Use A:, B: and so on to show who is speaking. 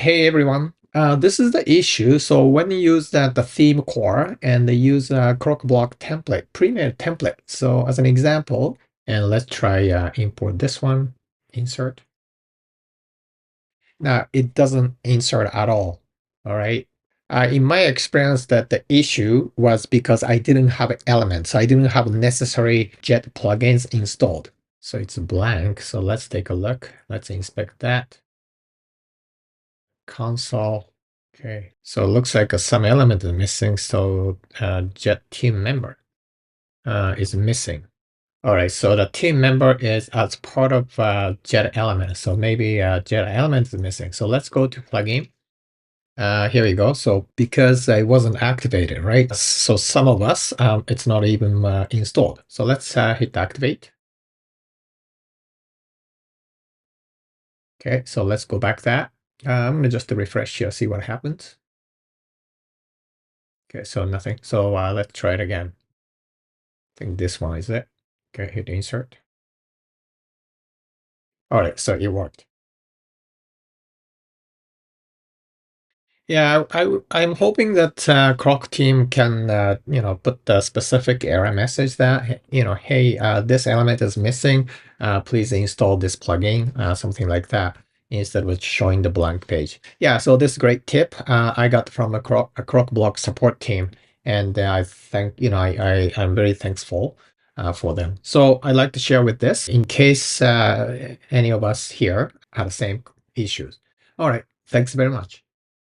A: Hey everyone, this is the issue. So when you use the theme core and they use a Crocoblock template, pre-made template. So as an example, and let's try import this one, insert. Now it doesn't insert at all. All right. In my experience, that the issue was because I didn't have elements. I didn't have necessary Jet plugins installed. So it's blank. So let's take a look. Let's inspect that. Console. Okay, so it looks like some element is missing. So Jet team member is missing. All right, so the team member is as part of JetElements. So maybe JetElements is missing. So let's go to plugin. Here we go. So because it wasn't activated, right? So some of us, it's not even installed. So let's hit activate. Okay, so let's go back that. I'm gonna just refresh here, see what happens. Okay, so nothing. So let's try it again. I think this one is it. Okay, hit insert. All right, so it worked. Yeah, I'm hoping that Croc team can put the specific error message that hey, this element is missing. Please install this plugin, something like that, instead of showing the blank page. Yeah, so this great tip I got from a Crocoblock support team, and I think I'm very thankful for them. So I'd like to share with this in case any of us here have the same issues. All right, thanks very much.